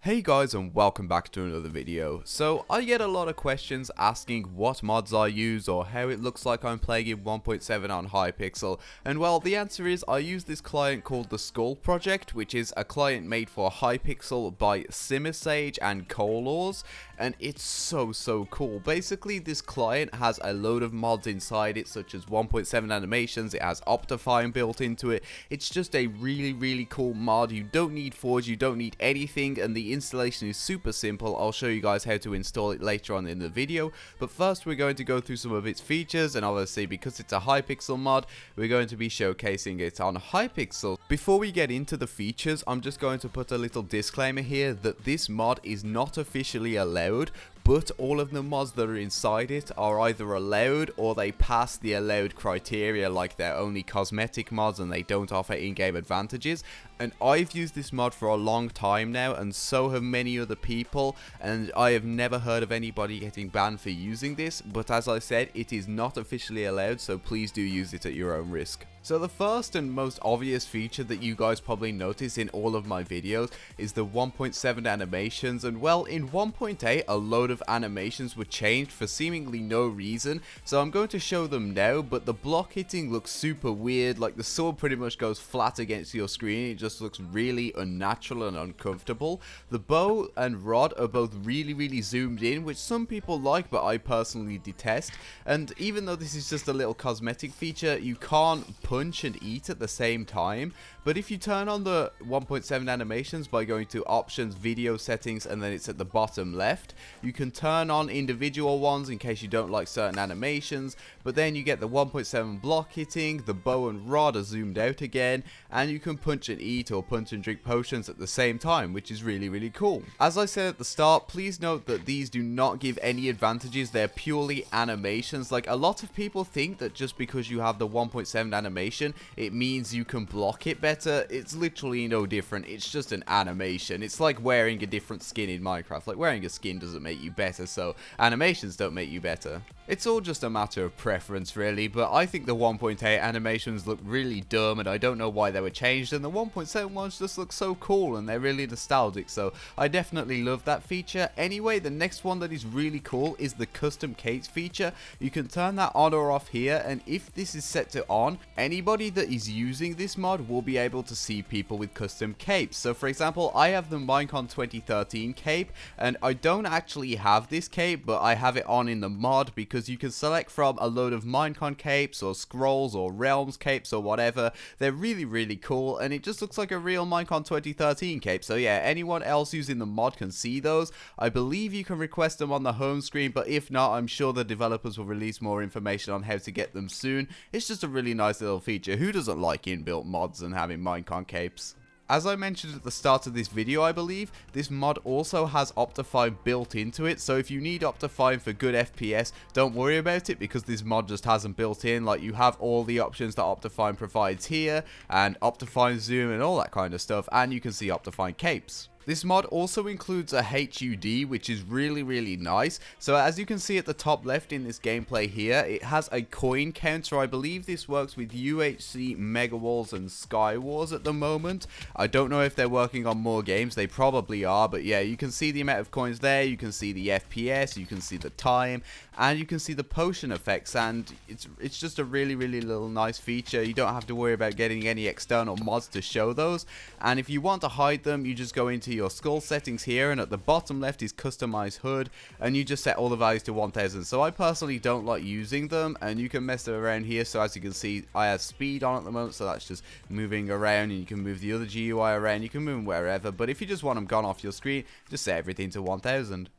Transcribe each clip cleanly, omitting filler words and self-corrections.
Hey guys, and welcome back to another video. So I get a lot of questions asking what mods I use or how it looks like I'm playing in 1.7 on Hypixel, and well, the answer is I use this client called the Skull Project, which is a client made for Hypixel by Simisage and Colors, and it's so cool. Basically, this client has a load of mods inside it, such as 1.7 animations. It has OPTIFINE built into it. It's just a really cool mod. You don't need Forge, you don't need anything, and the installation is super simple. I'll show you guys how to install it later on in the video, but first we're going to go through some of its features, and obviously because it's a Hypixel mod, we're going to be showcasing it on Hypixel. Before we get into the features, I'm just going to put a little disclaimer here that this mod is not officially allowed, but all of the mods that are inside it are either allowed or they pass the allowed criteria, like they're only cosmetic mods and they don't offer in-game advantages. And I've used this mod for a long time now, and so have many other people, and I have never heard of anybody getting banned for using this, but as I said, it is not officially allowed, so please do use it at your own risk. So the first and most obvious feature that you guys probably notice in all of my videos is the 1.7 animations, and well, in 1.8 a load of animations were changed for seemingly no reason, so I'm going to show them now. But the block hitting looks super weird, like the sword pretty much goes flat against your screen. It just looks really unnatural and uncomfortable. The bow and rod are both really zoomed in, which some people like but I personally detest, and even though this is just a little cosmetic feature, you can't punch and eat at the same time. But if you turn on the 1.7 animations by going to options, video settings, and then it's at the bottom left, you can turn on individual ones in case you don't like certain animations, but then you get the 1.7 block hitting, the bow and rod are zoomed out again, and you can punch and eat or punch and drink potions at the same time, which is really cool. As I said at the start, please note that these do not give any advantages. They're purely animations. Like, a lot of people think that just because you have the 1.7 animation, it means you can block it better. It's literally no different. It's just an animation. It's like wearing a different skin in Minecraft. Like, wearing a skin doesn't make you better, so animations don't make you better. It's all just a matter of preference, really, but I think the 1.8 animations look really dumb, and I don't know why they were changed, and the 1.7 ones just look so cool, and they're really nostalgic, so I definitely love that feature. Anyway, the next one that is really cool is the custom capes feature. You can turn that on or off here, and if this is set to on, anybody that is using this mod will be able to see people with custom capes. So for example, I have the Minecon 2013 cape, and I don't actually have this cape, but I have it on in the mod because you can select from a load of Minecon capes or scrolls or realms capes or whatever. They're really cool, and it just looks like a real Minecon 2013 cape. So yeah, anyone else using the mod can see those. I believe you can request them on the home screen, but if not, I'm sure the developers will release more information on how to get them soon. It's just a really nice little feature. Who doesn't like inbuilt mods and having Minecon capes? As I mentioned at the start of this video, I believe, this mod also has OPTIFINE built into it, so if you need OPTIFINE for good FPS, don't worry about it because this mod just hasn't built in. Like, you have all the options that OPTIFINE provides here, and OPTIFINE zoom and all that kind of stuff, and you can see OPTIFINE capes. This mod also includes a HUD, which is really nice. So as you can see at the top left in this gameplay here, it has a coin counter. I believe this works with UHC, Mega Walls, and Sky Wars at the moment. I don't know if they're working on more games. They probably are, but yeah, you can see the amount of coins there. You can see the FPS, you can see the time, and you can see the potion effects, and it's just a really little nice feature. You don't have to worry about getting any external mods to show those, and if you want to hide them, you just go into your skull settings here, and at the bottom left is customize HUD, and you just set all the values to 1000. So I personally don't like using them, and you can mess around here. So as you can see, I have speed on at the moment, so that's just moving around, and you can move the other GUI around. You can move them wherever, but if you just want them gone off your screen, just set everything to 1000.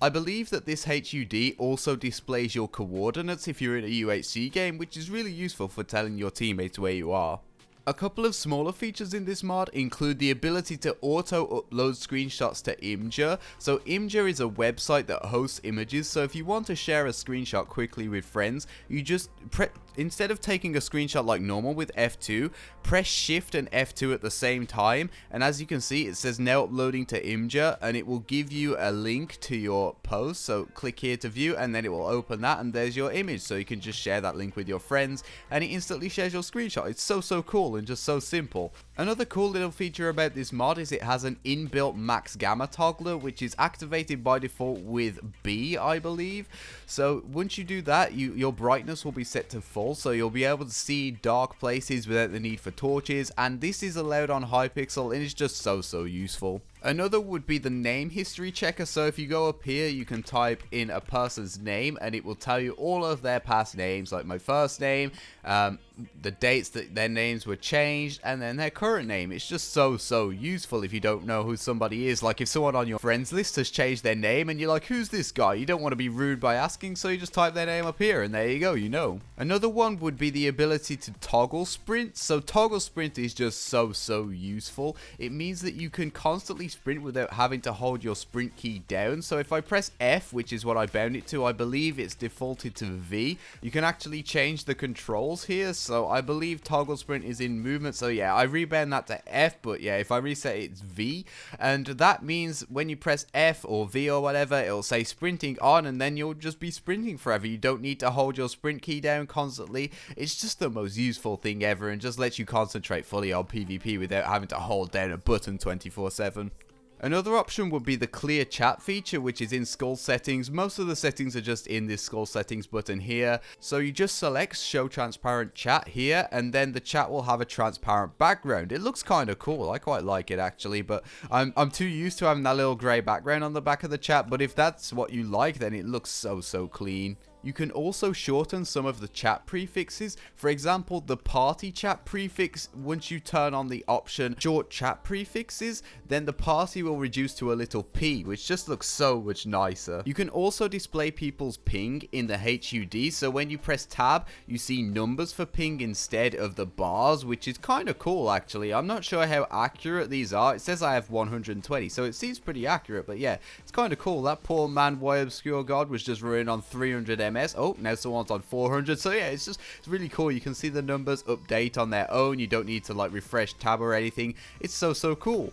I believe that this HUD also displays your coordinates if you're in a UHC game, which is really useful for telling your teammates where you are. A couple of smaller features in this mod include the ability to auto-upload screenshots to Imgur. So Imgur is a website that hosts images, so if you want to share a screenshot quickly with friends, you just instead of taking a screenshot like normal with F2, press Shift and F2 at the same time, and as you can see, it says now uploading to Imgur, and it will give you a link to your post. So click here to view, and then it will open that, and there's your image, so you can just share that link with your friends, and it instantly shares your screenshot. It's so cool. control and just so simple. Another cool little feature about this mod is it has an inbuilt max gamma toggler, which is activated by default with B, I believe. So once you do that, your brightness will be set to full, so you'll be able to see dark places without the need for torches, and this is allowed on Hypixel and it's just so useful. Another would be the name history checker. So if you go up here, you can type in a person's name and it will tell you all of their past names, like my first name, the dates that their names were changed, and then their current name. It's just so useful if you don't know who somebody is. Like if someone on your friends list has changed their name and you're like, who's this guy? You don't want to be rude by asking, so you just type their name up here and there you go, you know. Another one would be the ability to toggle sprint. So toggle sprint is just so useful. It means that you can constantly sprint without having to hold your sprint key down. So if I press F, which is what I bound it to, I believe it's defaulted to V. You can actually change the controls here. So I believe toggle sprint is in movement. So yeah, I rebound that to F, but yeah, if I reset it, it's V. And that means when you press F or V or whatever, it'll say sprinting on, and then you'll just be sprinting forever. You don't need to hold your sprint key down constantly. It's just the most useful thing ever and just lets you concentrate fully on PvP without having to hold down a button 24/7. Another option would be the clear chat feature, which is in skull settings. Most of the settings are just in this skull settings button here. So you just select show transparent chat here, and then the chat will have a transparent background. It looks kind of cool. I quite like it actually, but I'm too used to having that little grey background on the back of the chat. But if that's what you like, then it looks so clean. You can also shorten some of the chat prefixes. For example, the party chat prefix, once you turn on the option short chat prefixes, then the party will reduce to a little p, which just looks so much nicer. You can also display people's ping in the HUD, so when you press tab, you see numbers for ping instead of the bars, which is kind of cool actually. I'm not sure how accurate these are. It says I have 120, so it seems pretty accurate, but yeah, it's kind of cool. That poor man, Why Obscure God, was just running on 300 MS. Oh, now someone's on 400. So yeah, it's really cool. You can see the numbers update on their own. You don't need to like refresh tab or anything. It's so cool.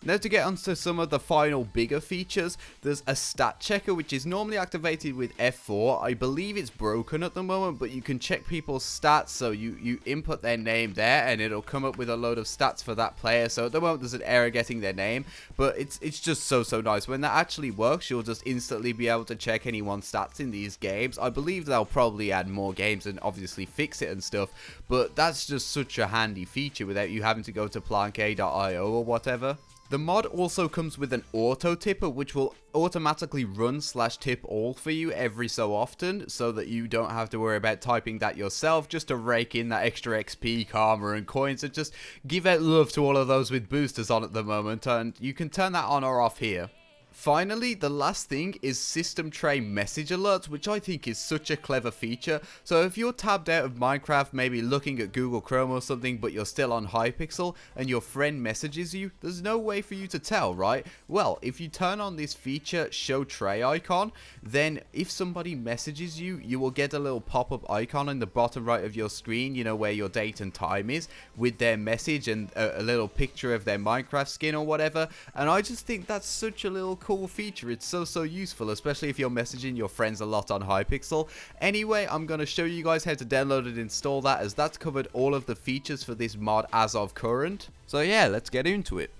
Now to get onto some of the final bigger features, there's a stat checker which is normally activated with F4. I believe it's broken at the moment, but you can check people's stats. So you input their name there and it'll come up with a load of stats for that player. So at the moment there's an error getting their name, but it's just so nice. When that actually works, you'll just instantly be able to check anyone's stats in these games. I believe they'll probably add more games and obviously fix it and stuff, but that's just such a handy feature without you having to go to plank.io or whatever. The mod also comes with an auto tipper, which will automatically run /tip all for you every so often, so that you don't have to worry about typing that yourself, just to rake in that extra XP, karma and coins, and just give out love to all of those with boosters on at the moment, and you can turn that on or off here. Finally, the last thing is system tray message alerts, which I think is such a clever feature. So if you're tabbed out of Minecraft, maybe looking at Google Chrome or something, but you're still on Hypixel and your friend messages you, there's no way for you to tell, right? Well, if you turn on this feature, show tray icon, then if somebody messages you, you will get a little pop-up icon in the bottom right of your screen, you know, where your date and time is, with their message and a little picture of their Minecraft skin or whatever. And I just think that's such a little cool feature. It's so useful, especially if you're messaging your friends a lot on Hypixel. Anyway, I'm going to show you guys how to download and install that, as that's covered all of the features for this mod as of current. So yeah, let's get into it.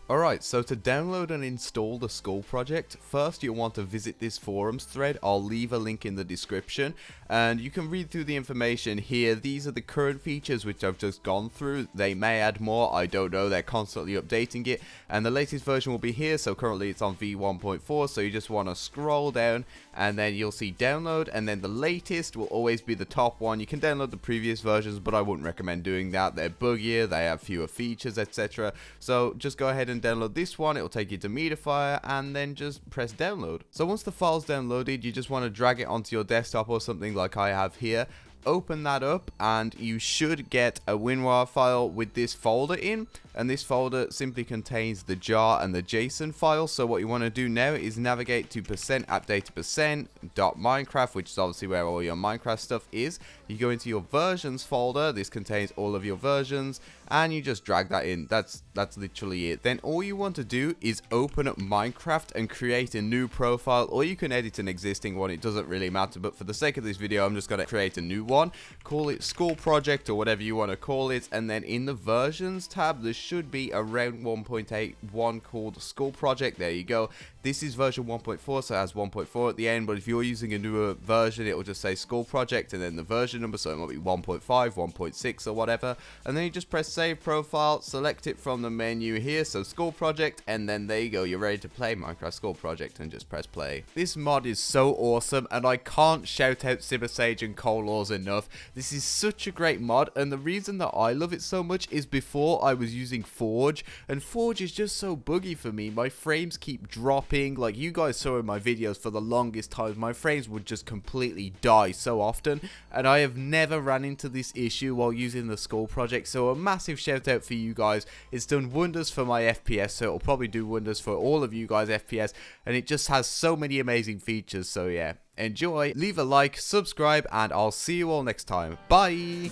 Alright, so to download and install the Skull project, first you'll want to visit this forums thread. I'll leave a link in the description, and you can read through the information here. These are the current features which I've just gone through. They may add more, I don't know, they're constantly updating it, and the latest version will be here. So currently it's on v1.4, so you just want to scroll down, and then you'll see download, and then the latest will always be the top one. You can download the previous versions, but I wouldn't recommend doing that. They're buggier, they have fewer features, etc. So just go ahead and download this one. It will take you to Mediafire, and then just press download. So once the file's downloaded, you just want to drag it onto your desktop or something like I have here. Open that up, and you should get a WinRAR file with this folder in, and this folder simply contains the jar and the JSON file. So what you want to do now is navigate to %appdata%.minecraft, which is obviously where all your Minecraft stuff is. You go into your versions folder. This contains all of your versions, and you just drag that in. That's literally it. Then all you want to do is open up Minecraft and create a new profile, or you can edit an existing one. It doesn't really matter, but for the sake of this video, I'm just going to create a new one. Call it school project or whatever you want to call it, and then in the versions tab, there should be around 1.8 one called school project. There you go. This is version 1.4, so it has 1.4 at the end, but if you're using a newer version, it will just say school project and then the version number, so it might be 1.5, 1.6 or whatever, and then you just press save profile, select it from the menu here, so school project, and then there you go, you're ready to play Minecraft school project, and just press play. This mod is so awesome, and I can't shout out Cybersage and Colors enough. This is such a great mod, and the reason that I love it so much is before I was using Forge, and Forge is just so buggy for me. My frames keep dropping. Like you guys saw in my videos, for the longest time my frames would just completely die so often, and I have never ran into this issue while using the school project, so a massive shout out for you guys. It's done wonders for my FPS, so it'll probably do wonders for all of you guys FPS, and it just has so many amazing features. So yeah, enjoy, leave a like, subscribe, and I'll see you all next time. Bye.